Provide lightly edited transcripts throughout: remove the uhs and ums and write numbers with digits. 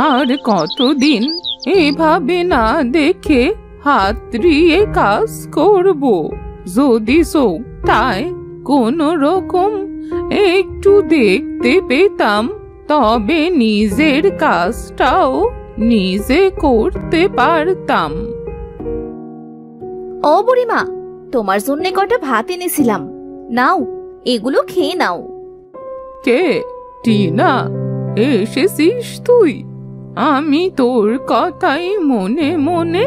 আর কতদিন এভাবে না দেখে হাতড়িয়ে কাজ করব? যদি চোখটায় কোনো রকম একটু দেখতে পেতাম, তবে নিজের কাজটাও নিজে করতে পারতাম। ও বুড়িমা, তোমার জন্য কটা ভাত এনেছিলাম, নাও, এগুলো খেয়ে নাও। কে? টিনা, এসেছিস তুই? আমি তোর কথাই মনে মনে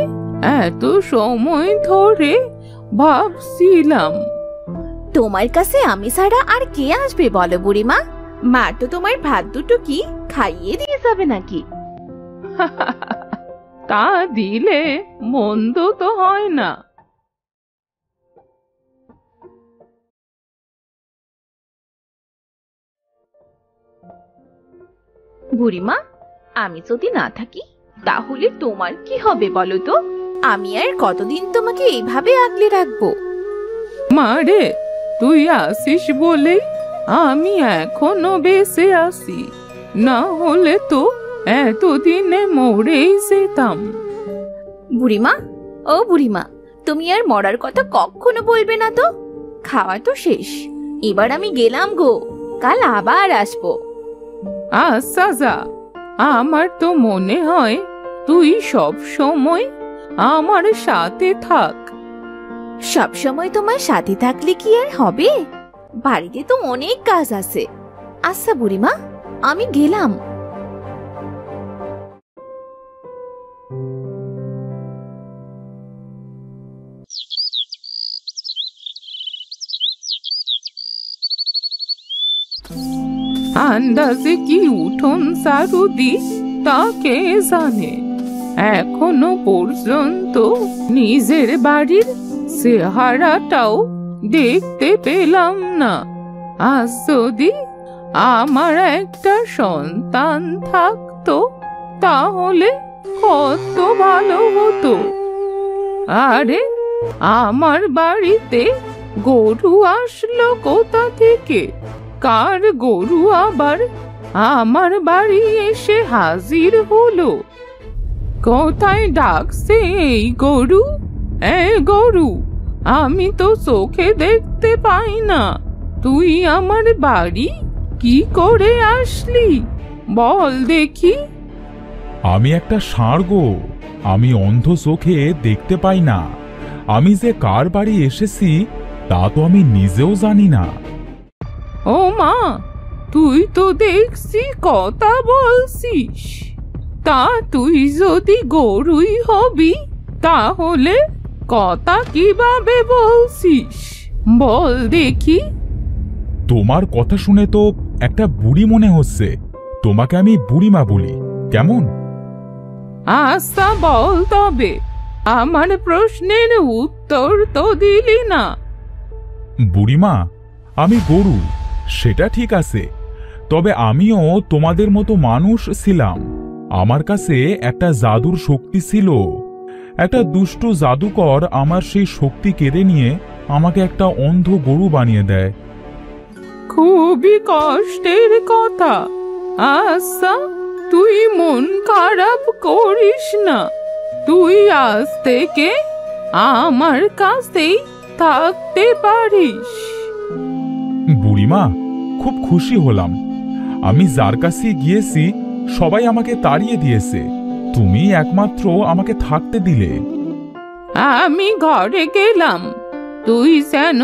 এত সময় ধরে ভাবছিলাম। তোমার কাছে আমি ছাড়া আর কে আসবে বলো বুড়িমা? মা তো তোমার ভাত দুটো কি খাইয়ে দিয়ে যাবে নাকি? তা দিলে মন্দ তো হয় না। বুড়িমা, আমি যদি না থাকি তাহলে তোমার কি হবে বলো তো? আমি আর কতদিন তোমাকে এইভাবে আগলে রাখবো? মারে, তুই আসিস বলেই আমি এখনো বেঁচে আছি, না হলে তো এতদিনে মরেই যেতাম। বুড়িমা, ও বুড়িমা, তুমি আর মরার কথা কখনো বলবে না তো। খাওয়া তো শেষ, এবার আমি গেলাম গো, কাল আবার আসবো। আচ্ছা যা। আমার তো মনে হয় তুই সব সময় আমার সাথে থাক। সব সময় তোমার সাথে থাকলে কি আর হবে? বাড়িতে তো অনেক কাজ আছে। আচ্ছা বুড়িমা, আমি গেলাম। আন্দাজে কি উঠোন ঝাড়ু দি তা কে জানে। এখনো পর্যন্ত নিজের বাড়ির চেহারাটাও দেখতে পেলাম না। আজ যদি আমার একটা সন্তান থাকতো তাহলে কত ভালো হতো। আরে, আমার বাড়িতে গরু আসলো কোথা থেকে? কার গরু আবার আমার বাড়ি এসে হাজির হলো? কোথায় ডাকছে এই গরু? গরু, আমি তো চোখে দেখতে পাই না, তুই আমার বাড়ি কি করে আসলি বল দেখি। আমি একটা ষাঁড় গো, আমি অন্ধ চোখে দেখতে পাই না। আমি যে কার বাড়ি এসেছি তা তো আমি নিজেও জানি না। ও মা, তুই তো দেখছি কথা বলছিস। তা তুই যদি গরুই হবি তাহলে কথা কিভাবে বলছিস বল দেখি। তোমার কথা শুনে তো একটা বুড়ি মনে হচ্ছে, তোমাকে আমি বুড়িমা বলি, কেমন? আচ্ছা বল তবে, আমার প্রশ্নের উত্তর তো দিলি না। বুড়িমা, আমি গরু, সেটা ঠিক আছে, তবে আমিও তোমাদের মতো মানুষ ছিলাম। আমার কাছে একটা জাদুর শক্তি ছিল। একটা দুষ্ট জাদুকর আমার সেই শক্তি কেড়ে নিয়ে আমাকে একটা অন্ধ গরু বানিয়ে দেয়। খুবই কষ্টের কথা। আচ্ছা, তুই মন খারাপ করিস না, তুই আজ থেকে আমার কাছেই থাকতে পারিস। বুড়িমা, খুব খুশি হলাম। আমি যার কাছে গিয়েছি সবাই আমাকে তাড়িয়ে দিয়েছে, তুমি একমাত্র আমাকে থাকতে দিলে। আমি ঘরে গেলাম, তুই যেন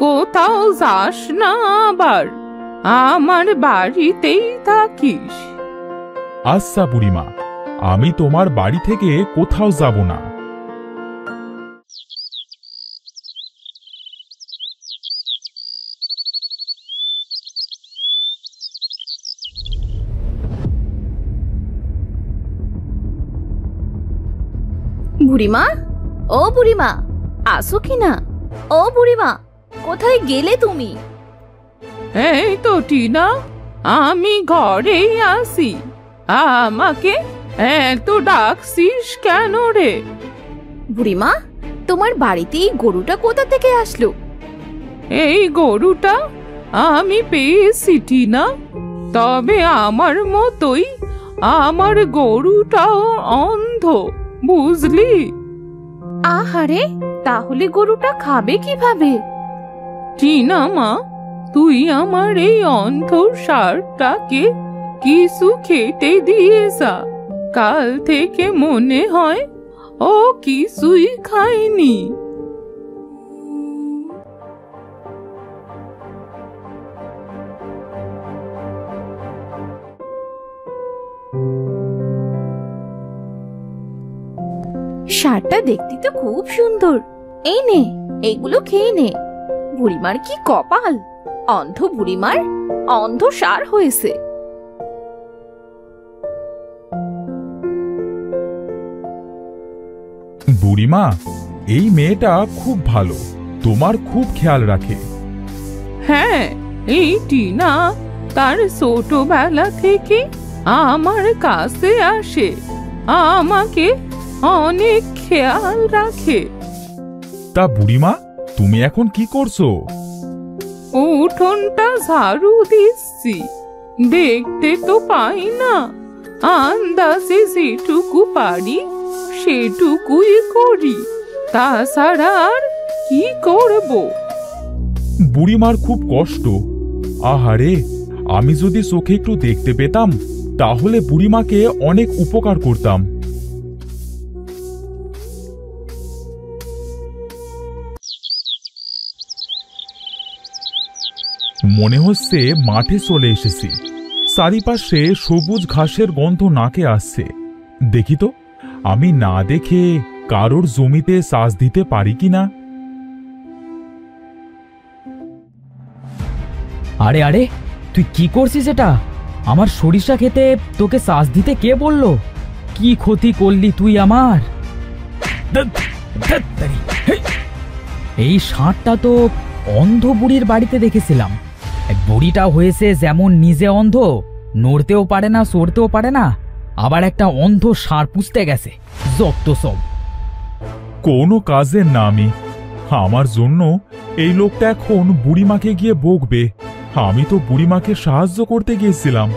কোথাও যাস না, আবার আমার বাড়িতেই থাকিস। আচ্ছা বুড়িমা, আমি তোমার বাড়ি থেকে কোথাও যাব না। বুড়িমা, ও বুড়িমা, আসো কিনা? ও বুড়িমা, কোথায় গেলে তুমি? এই তো টিনা, আমি ঘরেই আছি। আমাকে এত ডাকছিস কেন রে? বুড়িমা, তোমার বাড়িতে এই গরুটা কোথা থেকে আসলো? এই গরুটা আমি পেয়েছি টিনা, তবে আমার মতোই আমার গরুটাও অন্ধ, বুঝলি? আহারে, তাহলে গরুটা খাবে কিভাবে? টিনা মা, তুই আমার এই অন্ধ ষাঁড়টাকে কিছু খেতে দিয়ে যা। কাল থেকে মনে হয় ও কিছুই খায়নি। ষাঁড়টা দেখতে তো খুব সুন্দর। এই নে, এইগুলো খেয়ে নে। বুড়িমার কি কপাল, অন্ধ বুড়িমার অন্ধ ষাঁড় হয়েছে। বুড়িমা, এই মেয়েটা খুব ভালো, তোমার খুব খেয়াল রাখে। হ্যাঁ, এই টিনা তার ছোটবেলা থেকে আমার কাছে আসে, আমাকে অনেক খেয়াল রাখে। তা বুড়িমা, তুমি এখন কি করছো? উঠোনটা ঝাড়ু দিচ্ছি, দেখতে তো পাই না, আন্দাজে যেটুকু পারি সেটুকুই করি, তাছাড়া আর কি করব? বুড়িমার খুব কষ্ট। আহারে, আমি যদি চোখে একটু দেখতে পেতাম তাহলে বুড়িমাকে অনেক উপকার করতাম। মনে হচ্ছে মাঠে চলে এসেছি। চারিপাশে সবুজ ঘাসের গন্ধ নাকে আসছে। দেখি তো, আমি না দেখে কারোর জমিতে চাষ দিতে পারি কিনা। আরে আরে, তুই কি করছিস এটা? আমার সরিষা খেতে তোকে চাষ দিতে কে বললো? কি ক্ষতি করলি তুই আমার? এই ষাঁড়টা তো অন্ধ বুড়ির বাড়িতে দেখেছিলাম। বুড়িটা হয়েছে যেমন নিজে অন্ধ, নড়তেও পারে না, সরতেও পারে না, আবার একটা অন্ধ ষাঁড় পুষতে গেছে। যত সব কোনো কাজের না আমি। আমার জন্য এই লোকটা এখন বুড়িমাকে গিয়ে বকবে। আমি তো বুড়িমাকে সাহায্য করতে গিয়েছিলাম।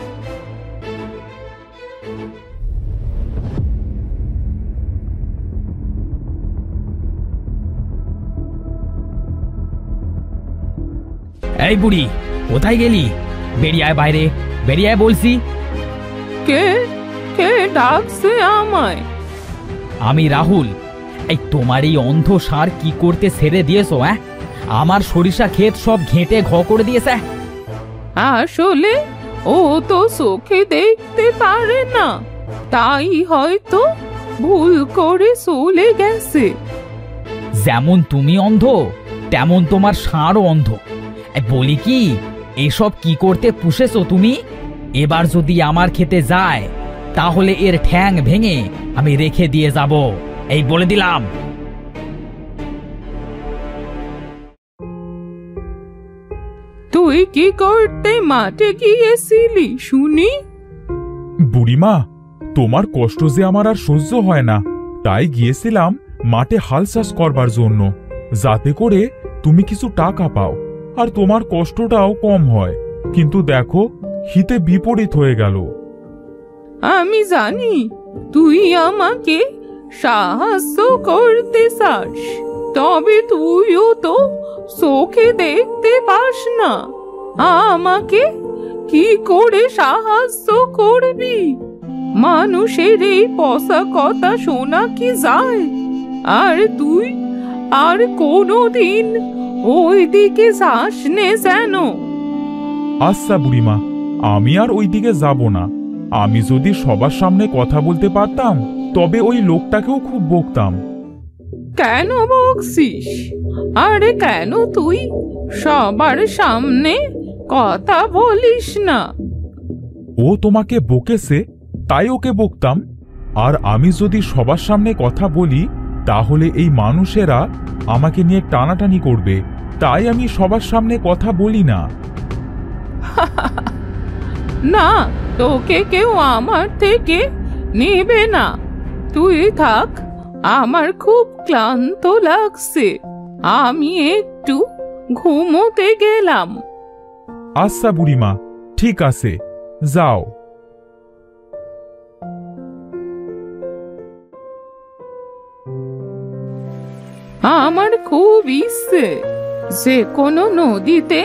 এই বুড়ি, কোথায় গেলি? বেরিয়ে আয় বাইরে, বেরিয়ে আয় বলছি। কে কে ডাকছে আমায়? আমি রাহুল। এই তোমার এই অন্ধ ষাঁড় কি করতে ছেড়ে দিয়েছো? আমার সরিষা ক্ষেত সব ঘেঁটে ঘ করে দিয়েছে। আসলে ও তো চোখে দেখতে পারে না, তাই হয়তো ভুল করে চলে গেছে। যেমন তুমি অন্ধ, তেমন তোমার ষাঁড়ও অন্ধ। বলি কি, এসব কি করতে পুষেছো তুমি? এবার যদি আমার খেতে যায় তাহলে এর ঠ্যাং ভেঙে আমি রেখে দিয়ে যাব, এই বলে দিলাম। তুই কি করতে মাঠে গিয়েছিলি শুনি? বুড়িমা, তোমার কষ্ট যে আমার আর সহ্য হয় না, তাই গিয়েছিলাম মাঠে হাল চাষ করবার জন্য, যাতে করে তুমি কিছু টাকা পাও আর তোমার কষ্টটাও কম হয়। কিন্তু দেখো, হিতে বিপরীত হয়ে গেল। আমি জানি তুই আমাকে সাহায্য করতে চাস, তবে তুইও তো চোখে দেখতে পাস না, আমাকে কি করে সাহায্য করবি? মানুষের এই পচা কথা শোনা কি যায়? আর তুই আর কোনোদিন ওই দিকে যাস নে যেন। আচ্ছা বুড়িমা, আমি আর ওই দিকে যাব না। আমি যদি সবার সামনে কথা বলতে পারতাম তবে ওই লোকটাকেও খুব বকতাম। কেন বকছিস? আরে কেন তুই সবার সামনে কথা বলিস না? ও তোমাকে বকেছে তাই ওকে বকতাম। আর আমি যদি সবার সামনে কথা বলি তাহলে এই মানুষেরা আমাকে নিয়ে টানাটানি করবে, তাই আমি সবার সামনে কথা বলি না। না, তোকে কেউ আমার থেকে নেবে না, তুই থাক। আমার খুব ক্লান্ত লাগছে, আমি একটু ঘুমোতে গেলাম। আচ্ছা বুড়িমা, ঠিক আছে, যাও। আমার খুব ইচ্ছে যে কোনো নদীতে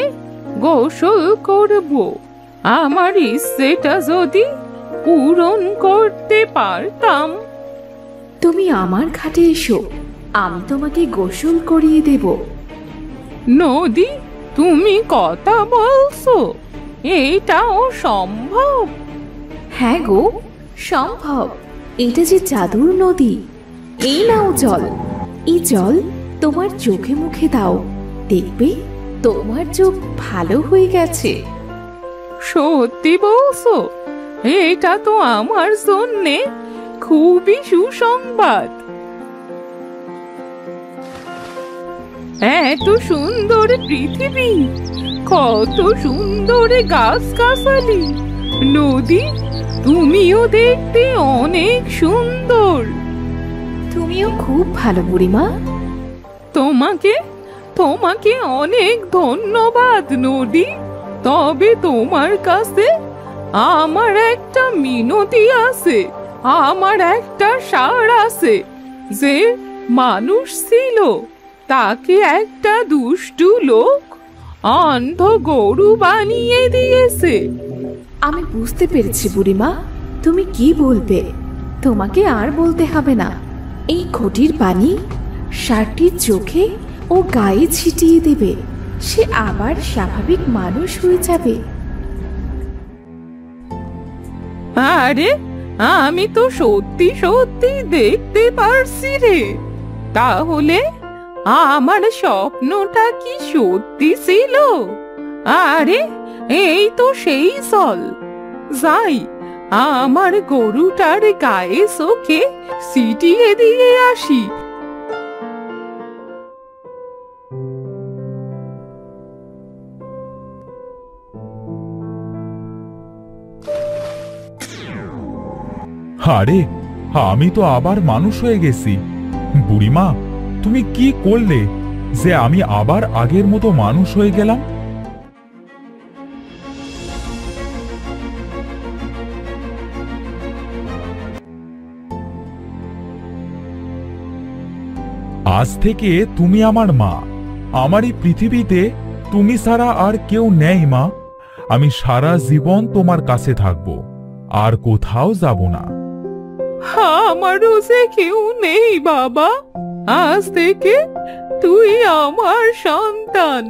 গোসল করব। আমার ইচ্ছেটা যদি পূরণ করতে পারতাম। তুমি আমার ঘাটে এসো, আমি তোমাকে গোসল করিয়ে দেব। নদী, তুমি কথা বলছো? এটাও সম্ভব? হ্যাঁ গো, সম্ভব। এটা যে জাদুর নদী। এই নাও জল, এই জল তোমার চোখে মুখে দাও, দেখবে তোমার চোখ ভালো হয়ে গেছে। সত্যি বলছো? এটা তো আমার জন্যে খুবই সুসংবাদ। এত সুন্দর পৃথিবী, কত সুন্দর গাছগাছালি। নদী, তুমিও দেখতে অনেক সুন্দর। তুমিও খুব ভালো বুড়িমা। তোমাকে তোমাকে অনেক ধন্যবাদ নদী। তবে তোমার কাছে আমার একটা মিনতি আছে। আমার একটা ষাঁড় আছে যে মানুষ ছিল, তাকে একটা দুষ্টু লোক অন্ধ গরু বানিয়ে দিয়েছে। আমি বুঝতে পেরেছি বুড়িমা, তুমি কি বলবে। তোমাকে আর বলতে হবে না। এই ঘটির পানি ষাঁড়টির চোখে ও গায়ে ছিটিয়ে দেবে, সে আবার স্বাভাবিক মানুষ হয়ে যাবে। আরে, আমি তো সত্যি সত্যি দেখতে পারছি রে। তাহলে আমার স্বপ্নটা কি সত্যি ছিল? আরে, এই তো সেই জল। যাই, আমার গরুটার গায়ে চোখে ছিটিয়ে দিয়ে আসি। আরে, আমি তো আবার মানুষ হয়ে গেছি। বুড়িমা, তুমি কি করলে যে আমি আবার আগের মতো মানুষ হয়ে গেলাম? আজ থেকে তুমি আমার মা। আমার এই পৃথিবীতে তুমি ছাড়া আর কেউ নেই মা। আমি সারা জীবন তোমার কাছে থাকব, আর কোথাও যাব না। আমারও যে কেউ নেই বাবা। আজ থেকে তুই আমার সন্তান।